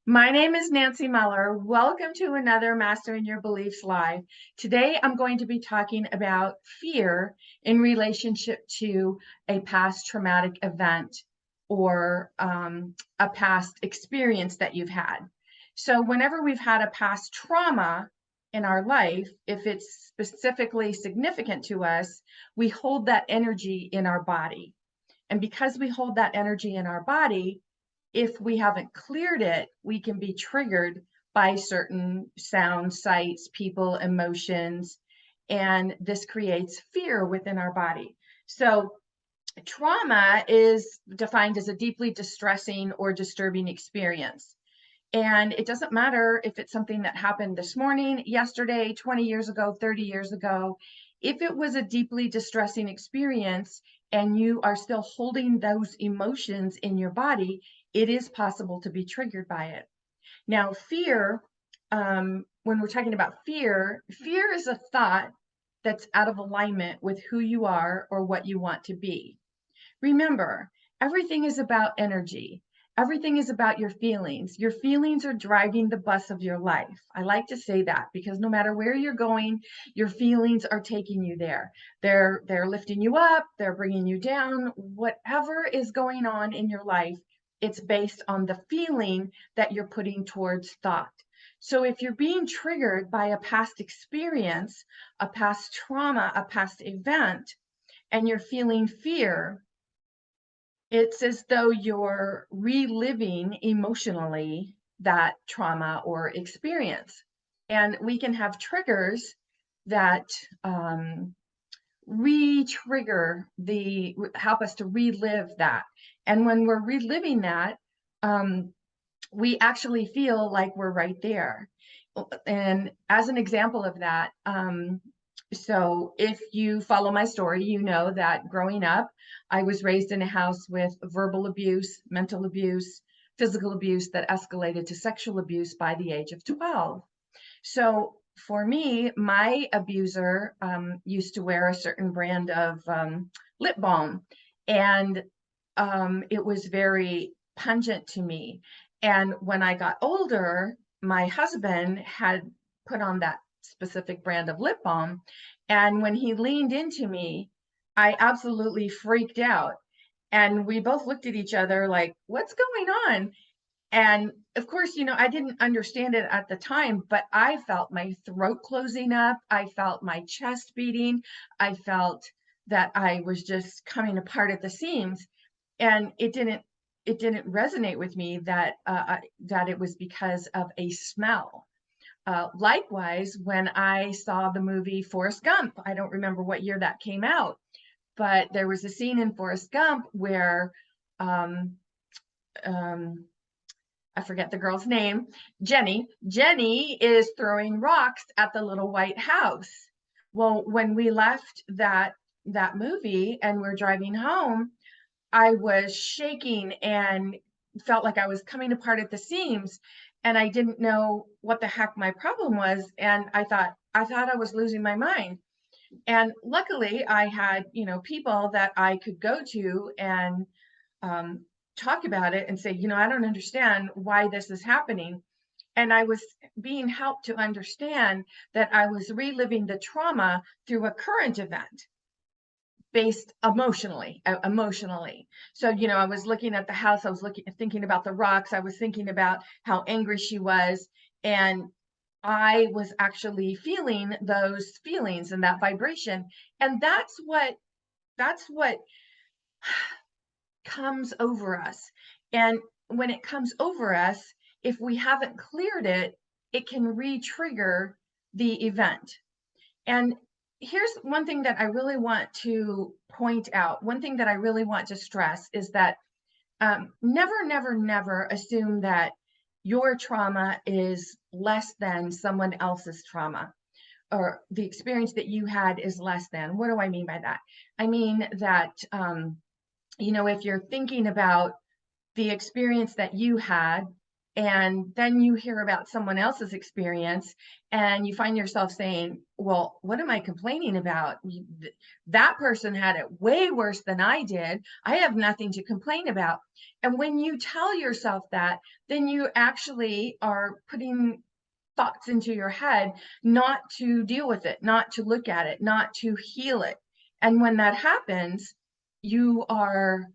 My name is Nancy Muller. Welcome to another Mastering Your Beliefs Live. Today, I'm going to be talking about fear in relationship to a past traumatic event or a past experience that you've had. So, whenever we've had a past trauma in our life, if it's specifically significant to us, we hold that energy in our body. And because we hold that energy in our body, if we haven't cleared it, we can be triggered by certain sounds, sights, people, emotions, and this creates fear within our body. So, trauma is defined as a deeply distressing or disturbing experience. And it doesn't matter if it's something that happened this morning, yesterday, 20 years ago, 30 years ago. If it was a deeply distressing experience and you are still holding those emotions in your body, it is possible to be triggered by it. Now, fear, when we're talking about fear, fear is a thought that's out of alignment with who you are or what you want to be. Remember, everything is about energy. Everything is about your feelings. Your feelings are driving the bus of your life. I like to say that because no matter where you're going, your feelings are taking you there. They're lifting you up, they're bringing you down. Whatever is going on in your life, it's based on the feeling that you're putting towards thought. So if you're being triggered by a past experience, a past trauma, a past event, and you're feeling fear, it's as though you're reliving emotionally that trauma or experience. And we can have triggers that re-trigger help us to relive that. And when we're reliving that, we actually feel like we're right there. And as an example of that, so if you follow my story, you know that growing up, I was raised in a house with verbal abuse, mental abuse, physical abuse that escalated to sexual abuse by the age of 12. So for me, my abuser used to wear a certain brand of lip balm, and it was very pungent to me. And when I got older, my husband had put on that specific brand of lip balm. And when he leaned into me, I absolutely freaked out. And we both looked at each other like, what's going on? And of course, I didn't understand it at the time, but I felt my throat closing up. I felt my chest beating. I felt that I was just coming apart at the seams. And it didn't resonate with me that it was because of a smell. Likewise, when I saw the movie Forrest Gump, I don't remember what year that came out, but there was a scene in Forrest Gump where um, um, I forget the girl's name, Jenny. Jenny is throwing rocks at the little white house. Well, when we left that movie and we're driving home, I was shaking and felt like I was coming apart at the seams, and I didn't know what the heck my problem was, and I thought I was losing my mind. And luckily I had, people that I could go to and um, talk about it and say, I don't understand why this is happening. And I was being helped to understand that I was reliving the trauma through a current event based emotionally. So, I was looking at the house, I was thinking about the rocks, I was thinking about how angry she was, and I was actually feeling those feelings and that vibration. And that's what comes over us. And when it comes over us, if we haven't cleared it, it can re-trigger the event. And here's one thing that I really want to point out. One thing that I really want to stress is that never, never, never assume that your trauma is less than someone else's trauma, or the experience that you had is less than. What do I mean by that? I mean that, if you're thinking about the experience that you had, And then you hear about someone else's experience and you find yourself saying, well, what am I complaining about? That person had it way worse than I did. I have nothing to complain about. And when you tell yourself that, then you actually are putting thoughts into your head not to deal with it, not to look at it, not to heal it. And when that happens, you are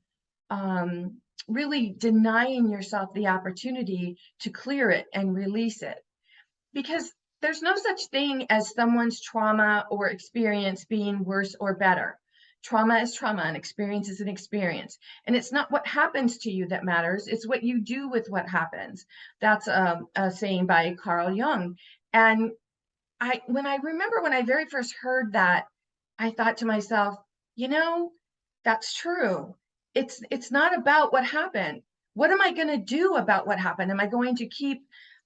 um, really denying yourself the opportunity to clear it and release it. Because there's no such thing as someone's trauma or experience being worse or better. Trauma is trauma and experience is an experience. And it's not what happens to you that matters, it's what you do with what happens. That's a saying by Carl Jung. And when I remember when I very first heard that, I thought to myself, you know, that's true. It's not about what happened. What am I going to do about what happened? Am I going to keep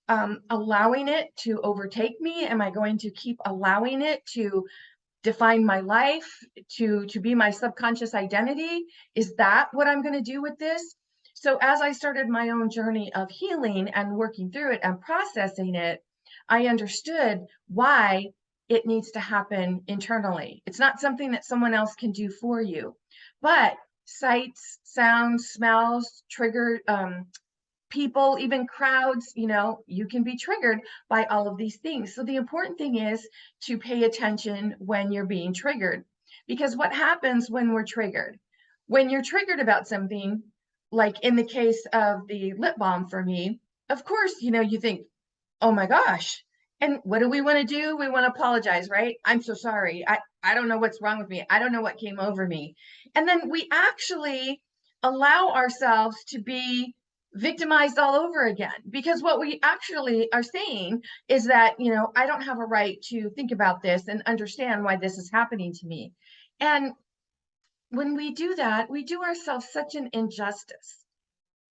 allowing it to overtake me? Am I going to keep allowing it to define my life, to be my subconscious identity? Is that what I'm going to do with this? So as I started my own journey of healing and working through it and processing it, I understood why it needs to happen internally. It's not something that someone else can do for you, but sights, sounds, smells, trigger people, even crowds, you can be triggered by all of these things. So the important thing is to pay attention when you're being triggered, because what happens when we're triggered? When you're triggered about something, like in the case of the lip balm for me, of course, you think, oh my gosh. And what do we want to do? We want to apologize, right? I'm so sorry. I don't know what's wrong with me. I don't know what came over me. And then we actually allow ourselves to be victimized all over again, because what we actually are saying is that, I don't have a right to think about this and understand why this is happening to me. And when we do that, we do ourselves such an injustice,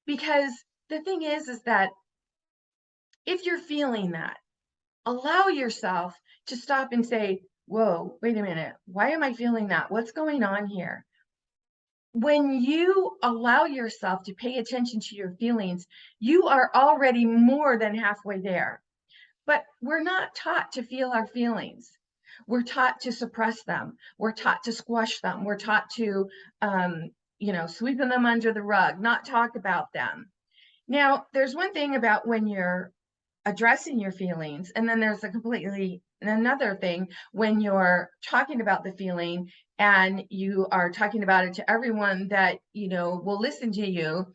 because the thing is that if you're feeling that, allow yourself to stop and say, whoa, wait a minute. Why am I feeling that? What's going on here? When you allow yourself to pay attention to your feelings, you are already more than halfway there. But we're not taught to feel our feelings. We're taught to suppress them. We're taught to squash them. We're taught to, sweeping them under the rug, not talk about them. Now, there's one thing about when you're addressing your feelings, and then there's a completely another thing when you're talking about the feeling and you are talking about it to everyone that will listen to you,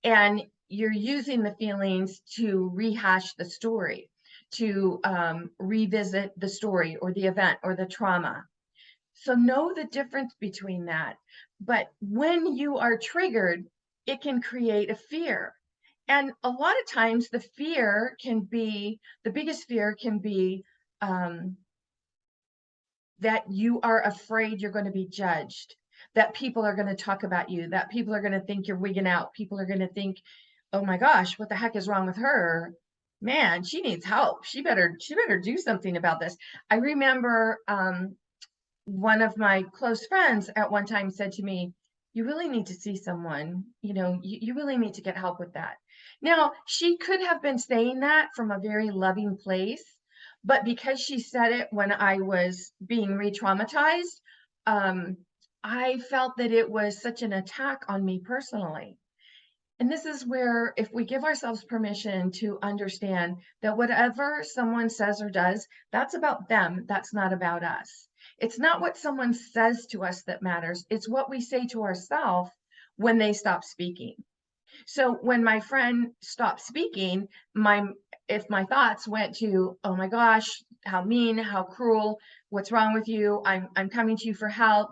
and you're using the feelings to rehash the story, to revisit the story or the event or the trauma. So know the difference between that. But when you are triggered, it can create a fear. And a lot of times the biggest fear can be that you are afraid you're going to be judged, that people are going to talk about you, that people are going to think you're wigging out. People are going to think, oh my gosh, what the heck is wrong with her? Man, she needs help. She better do something about this. I remember one of my close friends at one time said to me, you really need to see someone, you really need to get help with that. Now, she could have been saying that from a very loving place, but because she said it when I was being re-traumatized, I felt that it was such an attack on me personally. And this is where, if we give ourselves permission to understand that whatever someone says or does, that's about them, that's not about us. It's not what someone says to us that matters, it's what we say to ourselves when they stop speaking. So when my friend stopped speaking, if my thoughts went to, oh my gosh, how mean, how cruel, what's wrong with you? I'm coming to you for help.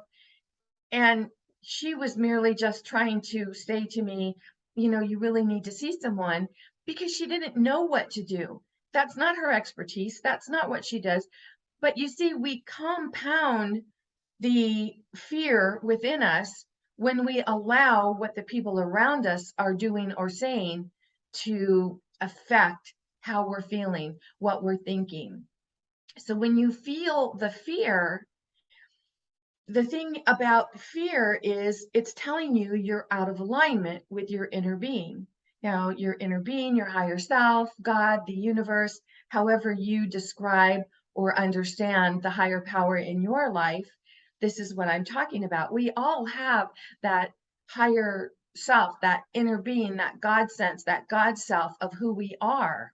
And she was merely just trying to say to me, you really need to see someone, because she didn't know what to do. That's not her expertise. That's not what she does. But you see, we compound the fear within us when we allow what the people around us are doing or saying to affect how we're feeling, what we're thinking. So when you feel the fear, the thing about fear is it's telling you you're out of alignment with your inner being. your inner being, your higher self, God, the universe, however you describe or understand the higher power in your life, this is what I'm talking about. We all have that higher self, that inner being, that God sense, that God self of who we are.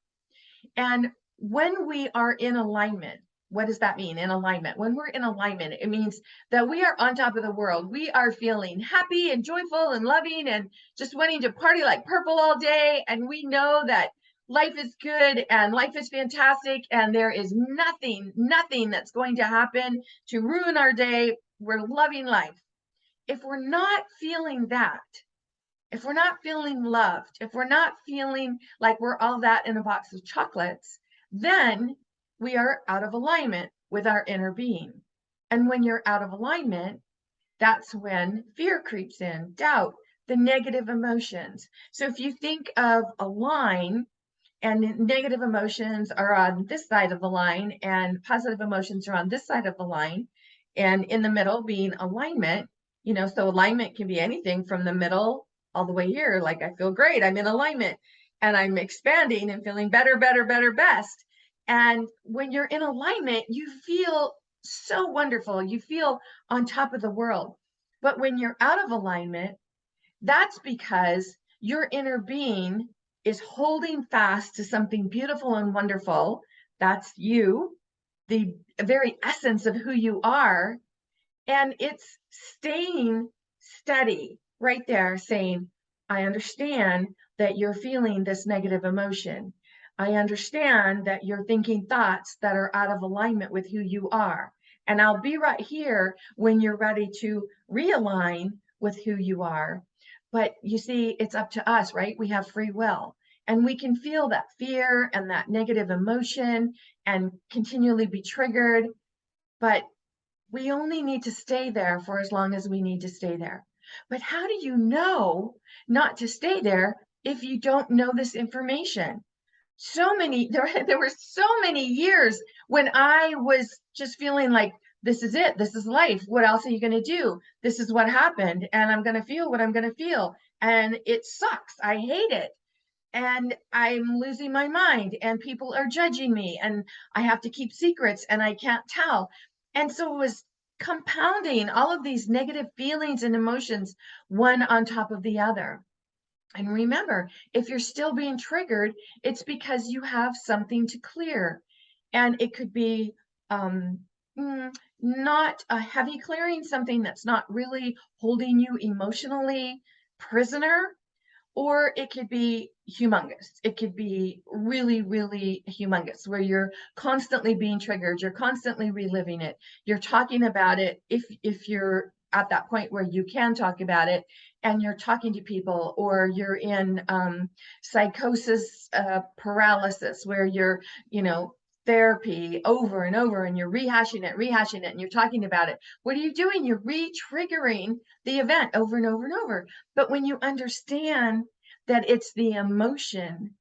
And when we are in alignment, what does that mean? In alignment. When we're in alignment, it means that we are on top of the world. We are feeling happy and joyful and loving and just wanting to party like purple all day. And we know that life is good and life is fantastic. And there is nothing that's going to happen to ruin our day. We're loving life. If we're not feeling that, if we're not feeling loved, if we're not feeling like we're all that in a box of chocolates, then we are out of alignment with our inner being. And when you're out of alignment, that's when fear creeps in, doubt, the negative emotions. So if you think of a line, and negative emotions are on this side of the line and positive emotions are on this side of the line, and in the middle being alignment, so alignment can be anything from the middle all the way here, like I feel great, I'm in alignment and I'm expanding and feeling better, best. And when you're in alignment, you feel so wonderful, you feel on top of the world. But when you're out of alignment, that's because your inner being is holding fast to something beautiful and wonderful. That's you, the very essence of who you are. And it's staying steady right there, saying, I understand that you're feeling this negative emotion. I understand that you're thinking thoughts that are out of alignment with who you are. And I'll be right here when you're ready to realign with who you are. But you see, it's up to us, right? We have free will. And we can feel that fear and that negative emotion and continually be triggered. But we only need to stay there for as long as we need to stay there. But how do you know not to stay there if you don't know this information? There were so many years when I was just feeling like, this is it, this is life. What else are you going to do? This is what happened, and I'm going to feel what I'm going to feel. And it sucks. I hate it. And I'm losing my mind, and people are judging me, and I have to keep secrets, and I can't tell. And so it was compounding all of these negative feelings and emotions, one on top of the other. And remember, if you're still being triggered, it's because you have something to clear. And it could be not a heavy clearing, something that's not really holding you emotionally prisoner, or it could be humongous. It could be really, really humongous, where you're constantly being triggered, you're constantly reliving it, you're talking about it if you're at that point where you can talk about it, and you're talking to people, or you're in psychosis paralysis, where you're, therapy over and over, and you're rehashing it, and you're talking about it. What are you doing? You're re-triggering the event over and over and over. But when you understand that it's the emotion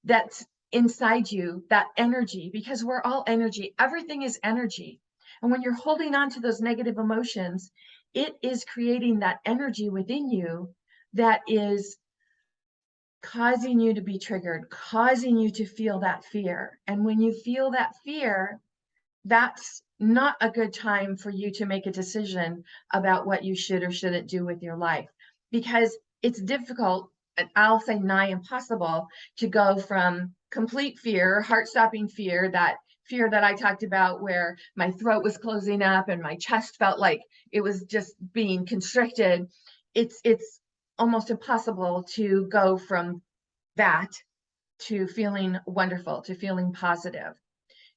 that's inside you, that energy, because we're all energy, everything is energy. And when you're holding on to those negative emotions, it is creating that energy within you that is causing you to be triggered, causing you to feel that fear. And when you feel that fear, that's not a good time for you to make a decision about what you should or shouldn't do with your life, because it's difficult, I'll say nigh impossible, to go from complete fear, heart-stopping fear, that fear that I talked about where my throat was closing up and my chest felt like it was just being constricted. It's almost impossible to go from that to feeling wonderful, to feeling positive.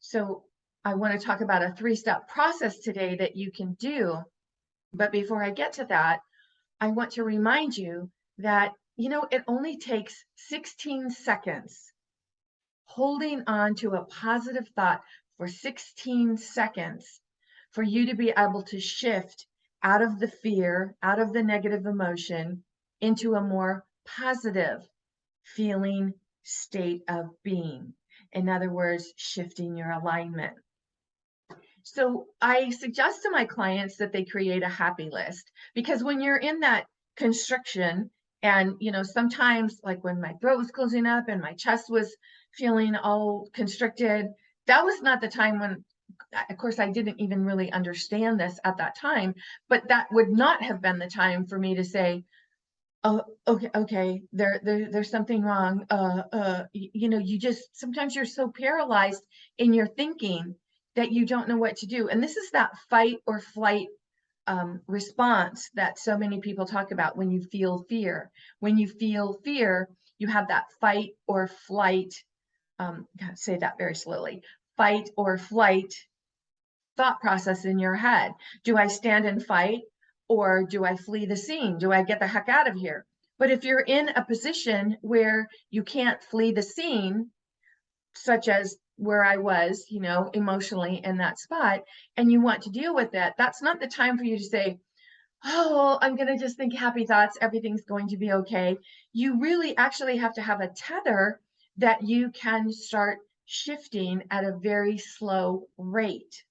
So I want to talk about a 3-step process today that you can do. But before I get to that, I want to remind you that, it only takes 16 seconds. Holding on to a positive thought for 16 seconds for you to be able to shift out of the fear, out of the negative emotion, into a more positive feeling state of being. In other words, shifting your alignment. So I suggest to my clients that they create a happy list, because when you're in that constriction, And, sometimes like when my throat was closing up and my chest was feeling all constricted, that was not the time when, of course, I didn't even really understand this at that time, but that would not have been the time for me to say, oh, okay, there's something wrong. You just, sometimes you're so paralyzed in your thinking that you don't know what to do. And this is that fight or flight response that so many people talk about when you feel fear. When you feel fear, you have that fight or flight, gotta say that very slowly, fight or flight thought process in your head. Do I stand and fight, or do I flee the scene? Do I get the heck out of here? But if you're in a position where you can't flee the scene, such as where I was, emotionally in that spot, and you want to deal with that, that's not the time for you to say, oh, I'm going to just think happy thoughts. Everything's going to be okay. You really actually have to have a tether that you can start shifting at a very slow rate.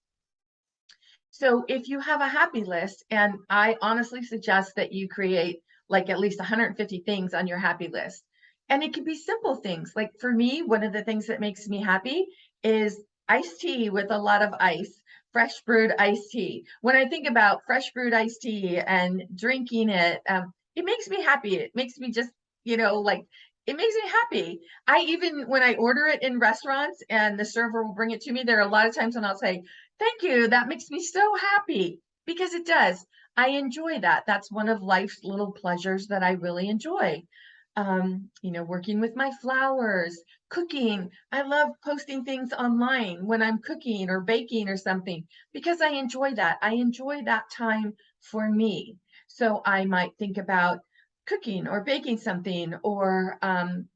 So if you have a happy list, and I honestly suggest that you create like at least 150 things on your happy list. And it can be simple things. Like for me, one of the things that makes me happy is iced tea with a lot of ice, fresh brewed iced tea. When I think about fresh brewed iced tea and drinking it, it makes me happy. It makes me just, like, it makes me happy. I even, when I order it in restaurants and the server will bring it to me, there are a lot of times when I'll say, thank you. That makes me so happy, because it does. I enjoy that. That's one of life's little pleasures that I really enjoy. Working with my flowers, cooking. I love posting things online when I'm cooking or baking or something, because I enjoy that. I enjoy that time for me. So I might think about cooking or baking something, or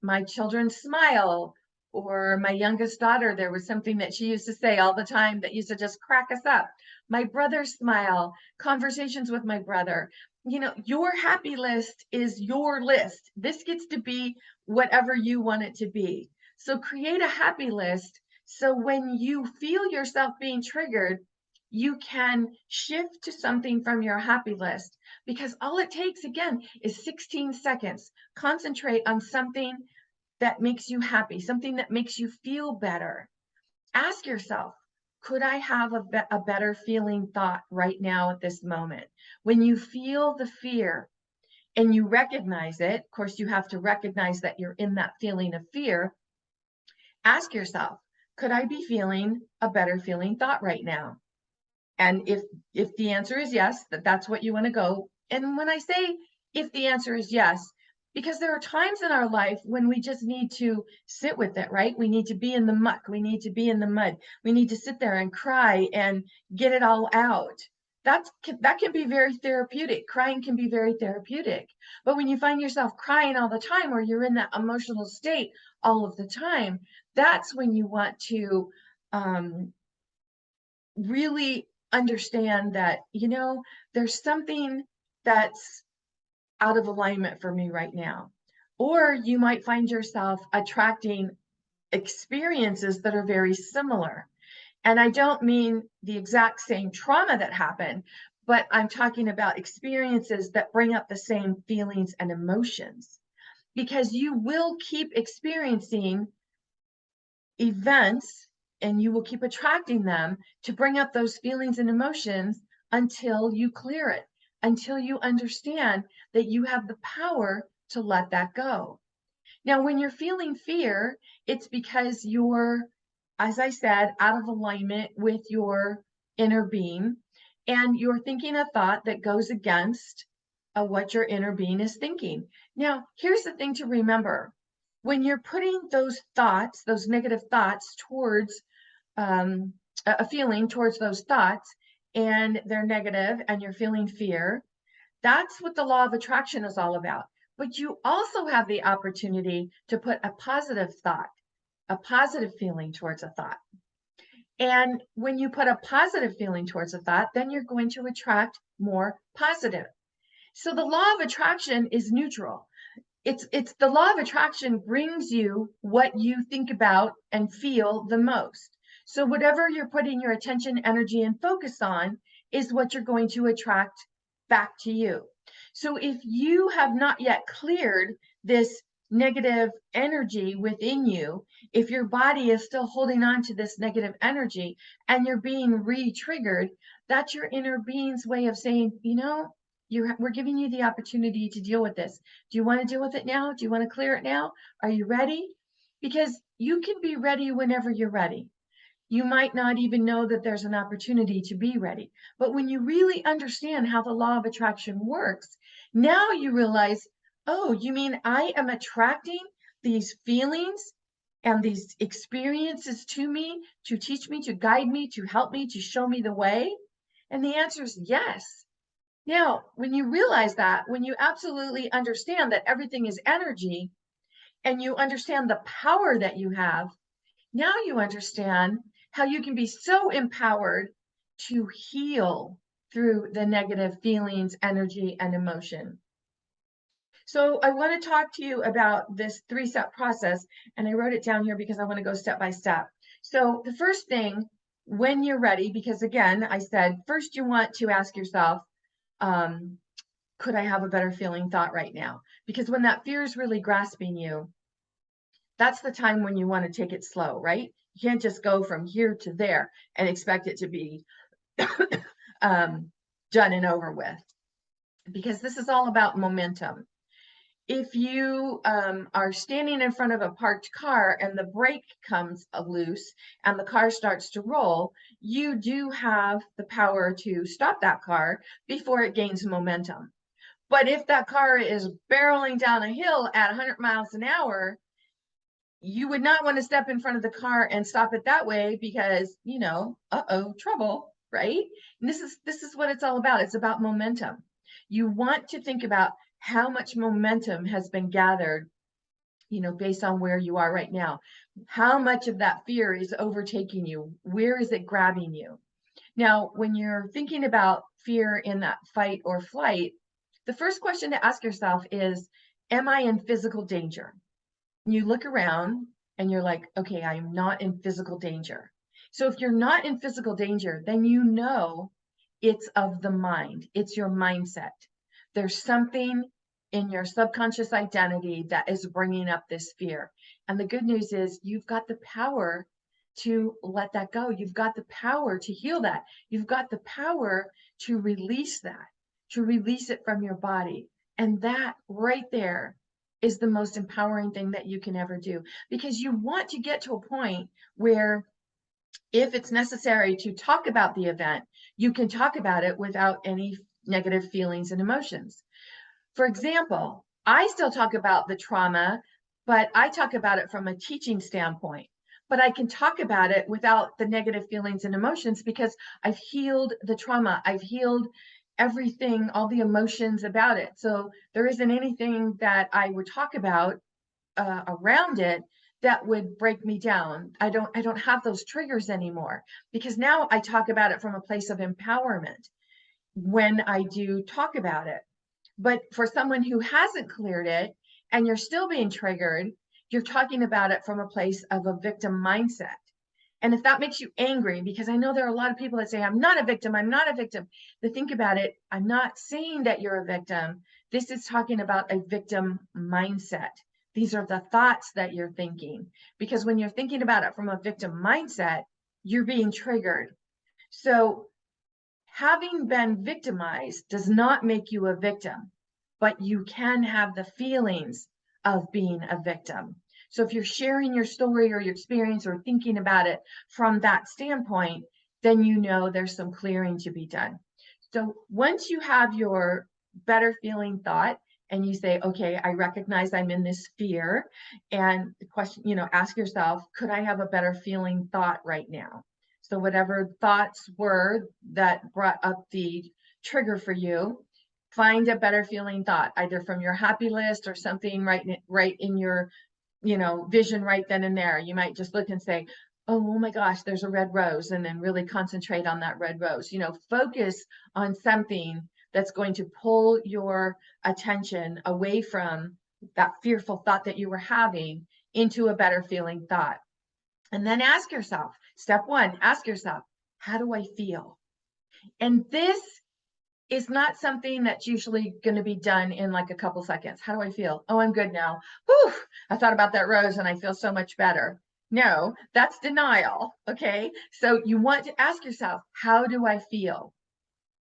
my children's smile, or my youngest daughter. There was something that she used to say all the time that used to just crack us up. My brother's smile, conversations with my brother. Your happy list is your list. This gets to be whatever you want it to be. So create a happy list, so when you feel yourself being triggered, you can shift to something from your happy list, because all it takes, again, is 16 seconds. Concentrate on something that makes you happy, something that makes you feel better. Ask yourself, could I have a better feeling thought right now at this moment? When you feel the fear and you recognize it, of course, you have to recognize that you're in that feeling of fear. Ask yourself, could I be feeling a better feeling thought right now? And if the answer is yes, that's what you want to go. And when I say if the answer is yes, because there are times in our life when we just need to sit with it, right? We need to be in the muck. We need to be in the mud. We need to sit there and cry and get it all out. That can be very therapeutic. Crying can be very therapeutic. But when you find yourself crying all the time, or you're in that emotional state all of the time, that's when you want to really understand that, there's something that's out of alignment for me right now. Or you might find yourself attracting experiences that are very similar. And I don't mean the exact same trauma that happened, but I'm talking about experiences that bring up the same feelings and emotions, because you will keep experiencing events, and you will keep attracting them to bring up those feelings and emotions until you clear it, until you understand that you have the power to let that go. Now, when you're feeling fear, it's because you're, as I said, out of alignment with your inner being, and you're thinking a thought that goes against what your inner being is thinking. Now, here's the thing to remember. When you're putting those thoughts, those negative thoughts towards a feeling towards those thoughts, and they're negative, and you're feeling fear, that's what the law of attraction is all about. But you also have the opportunity to put a positive thought, a positive feeling towards a thought. And when you put a positive feeling towards a thought, then you're going to attract more positive. So the law of attraction is neutral. It's the law of attraction brings you what you think about and feel the most. So whatever you're putting your attention, energy, and focus on is what you're going to attract back to you. So if you have not yet cleared this negative energy within you, if your body is still holding on to this negative energy and you're being re-triggered, that's your inner being's way of saying, you know, we're giving you the opportunity to deal with this. Do you want to deal with it now? Do you want to clear it now? Are you ready? Because you can be ready whenever you're ready. You might not even know that there's an opportunity to be ready. But when you really understand how the law of attraction works, now you realize, oh, you mean I am attracting these feelings and these experiences to me to teach me, to guide me, to help me, to show me the way? And the answer is yes. Now, when you realize that, when you absolutely understand that everything is energy and you understand the power that you have, now you understand how you can be so empowered to heal through the negative feelings, energy, and emotion. So I want to talk to you about this 3-step process, and I wrote it down here because I want to go step by step. So the first thing, when you're ready, because again, I said, first you want to ask yourself, could I have a better feeling thought right now? Because when that fear is really grasping you, that's the time when you want to take it slow, right? You can't just go from here to there and expect it to be done and over with, because this is all about momentum. If you are standing in front of a parked car and the brake comes loose and the car starts to roll, you do have the power to stop that car before it gains momentum. But if that car is barreling down a hill at 100 miles an hour, you would not want to step in front of the car and stop it that way because, you know, trouble, right? And this is what it's all about. It's about momentum. You want to think about how much momentum has been gathered, you know, based on where you are right now. How much of that fear is overtaking you? Where is it grabbing you? Now, when you're thinking about fear in that fight or flight, the first question to ask yourself is, am I in physical danger? You look around and you're like, okay, I am not in physical danger. So if you're not in physical danger, then you know it's of the mind. It's your mindset. There's something in your subconscious identity that is bringing up this fear. And the good news is you've got the power to let that go. You've got the power to heal that. You've got the power to release that, to release it from your body. And that right there is the most empowering thing that you can ever do, because you want to get to a point where if it's necessary to talk about the event, you can talk about it without any negative feelings and emotions. For example, I still talk about the trauma, but I talk about it from a teaching standpoint. But I can talk about it without the negative feelings and emotions because I've healed the trauma. I've healed everything, all the emotions about it. So there isn't anything that I would talk about around it that would break me down. I don't have those triggers anymore because now I talk about it from a place of empowerment when I do talk about it. But for someone who hasn't cleared it and you're still being triggered, you're talking about it from a place of a victim mindset. And if that makes you angry, because I know there are a lot of people that say, I'm not a victim, I'm not a victim. But think about it, I'm not saying that you're a victim. This is talking about a victim mindset. These are the thoughts that you're thinking. Because when you're thinking about it from a victim mindset, you're being triggered. So having been victimized does not make you a victim, but you can have the feelings of being a victim. So if you're sharing your story or your experience or thinking about it from that standpoint, then you know there's some clearing to be done. So once you have your better feeling thought and you say, okay, I recognize I'm in this fear, and the question, you know, ask yourself, could I have a better feeling thought right now? So whatever thoughts were that brought up the trigger for you, find a better feeling thought, either from your happy list or something right in your, you know, vision right then and there. You might just look and say, oh my gosh, there's a red rose, and then really concentrate on that red rose. You know, focus on something that's going to pull your attention away from that fearful thought that you were having into a better feeling thought. And then ask yourself, step one, ask yourself, how do I feel? And this is not something that's usually going to be done in like a couple seconds. How do I feel? Oh, I'm good now. Whew, I thought about that rose and I feel so much better. No, that's denial. Okay. So you want to ask yourself, how do I feel?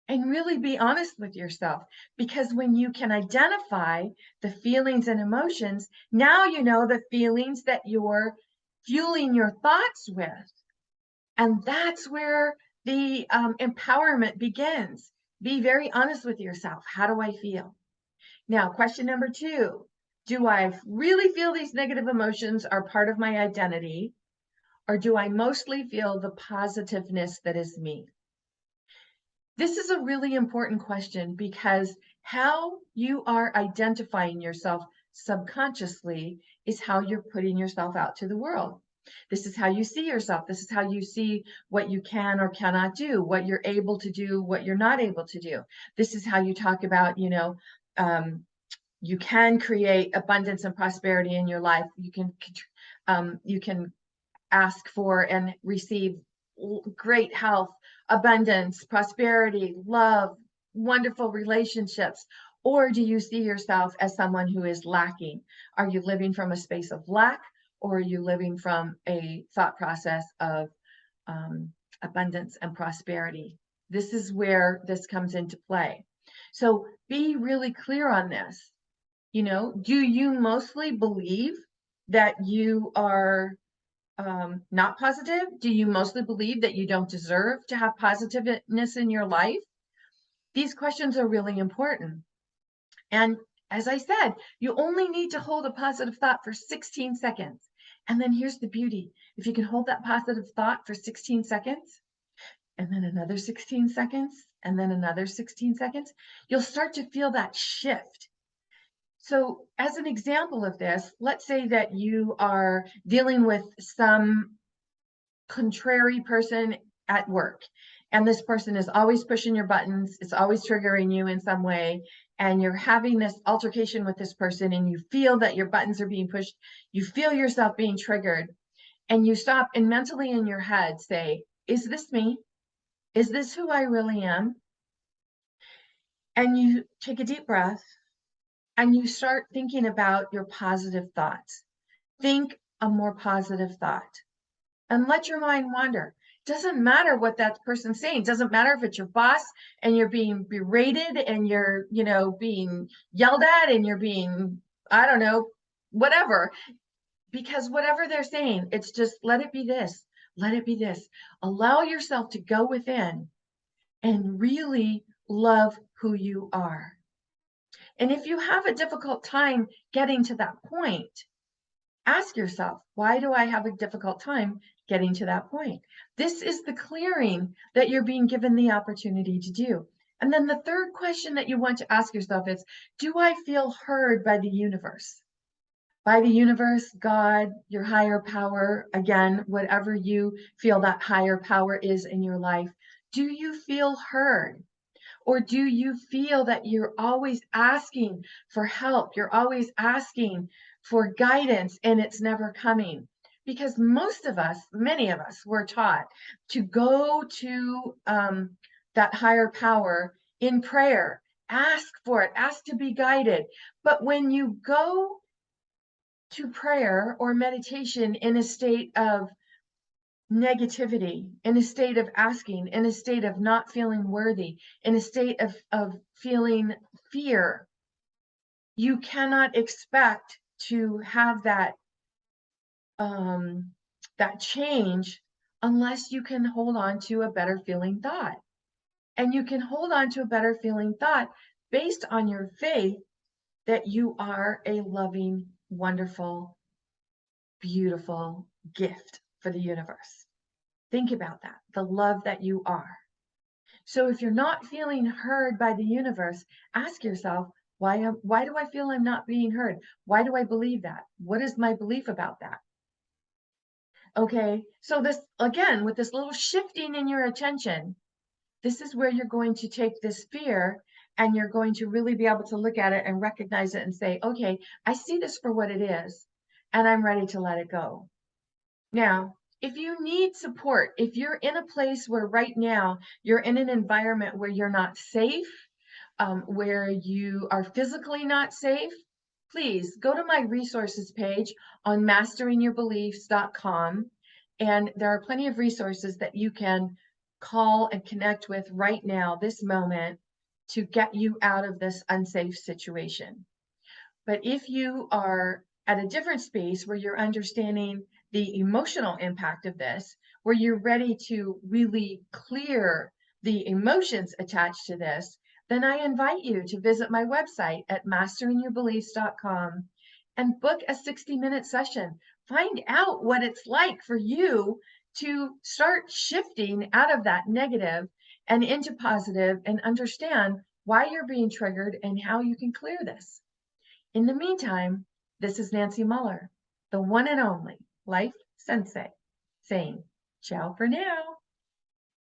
And really be honest with yourself, because when you can identify the feelings and emotions, now you know the feelings that you're fueling your thoughts with. And that's where the empowerment begins. Be very honest with yourself. How do I feel? Now, question number 2, do I really feel these negative emotions are part of my identity, or do I mostly feel the positiveness that is me? This is a really important question, because how you are identifying yourself subconsciously is how you're putting yourself out to the world. This is how you see yourself. This is how you see what you can or cannot do, what you're able to do, what you're not able to do. This is how you talk about, you can create abundance and prosperity in your life. You can ask for and receive great health, abundance, prosperity, love, wonderful relationships? Or do you see yourself as someone who is lacking? Are you living from a space of lack, or are you living from a thought process of abundance and prosperity? This is where this comes into play. So be really clear on this. Do you mostly believe that you are not positive? Do you mostly believe that you don't deserve to have positiveness in your life? These questions are really important. And as I said, you only need to hold a positive thought for 16 seconds. And then here's the beauty. If you can hold that positive thought for 16 seconds, and then another 16 seconds, and then another 16 seconds, you'll start to feel that shift. So as an example of this, let's say that you are dealing with some contrary person at work, and this person is always pushing your buttons, it's always triggering you in some way, and you're having this altercation with this person, and you feel that your buttons are being pushed, you feel yourself being triggered, and you stop and mentally in your head say, is this me? Is this who I really am? And you take a deep breath and you start thinking about your positive thoughts. Think a more positive thought and let your mind wander. Doesn't matter what that person's saying. Doesn't matter if it's your boss and you're being berated and you're, being yelled at and you're being, I don't know, whatever. Because whatever they're saying, it's just let it be this, let it be this. Allow yourself to go within and really love who you are. And if you have a difficult time getting to that point, ask yourself, why do I have a difficult time getting to that point? This is the clearing that you're being given the opportunity to do. And then the third question that you want to ask yourself is, do I feel heard by the universe? By the universe, God, your higher power, again, whatever you feel that higher power is in your life, do you feel heard? Or do you feel that you're always asking for help? You're always asking for guidance and it's never coming? Because most of us, many of us, were taught to go to that higher power in prayer, ask for it, ask to be guided. But when you go to prayer or meditation in a state of negativity, in a state of asking, in a state of not feeling worthy, in a state of feeling fear, you cannot expect to have that change unless you can hold on to a better feeling thought. And you can hold on to a better feeling thought based on your faith that you are a loving, wonderful, beautiful gift for the universe. Think about that, the love that you are. So if you're not feeling heard by the universe, ask yourself, why do I feel I'm not being heard? Why do I believe that? What is my belief about that? Okay, so this, again, with this little shifting in your attention, this is where you're going to take this fear and you're going to really be able to look at it and recognize it and say, okay, I see this for what it is, and I'm ready to let it go. Now, if you need support, if you're in a place where right now you're in an environment where you're not safe, where you are physically not safe, please go to my resources page on masteringyourbeliefs.com. And there are plenty of resources that you can call and connect with right now, this moment, to get you out of this unsafe situation. But if you are at a different space where you're understanding the emotional impact of this, where you're ready to really clear the emotions attached to this, then I invite you to visit my website at masteringyourbeliefs.com and book a 60-minute session. Find out what it's like for you to start shifting out of that negative and into positive, and understand why you're being triggered and how you can clear this. In the meantime, this is Nancy Muller, the one and only Life Sensei, saying ciao for now.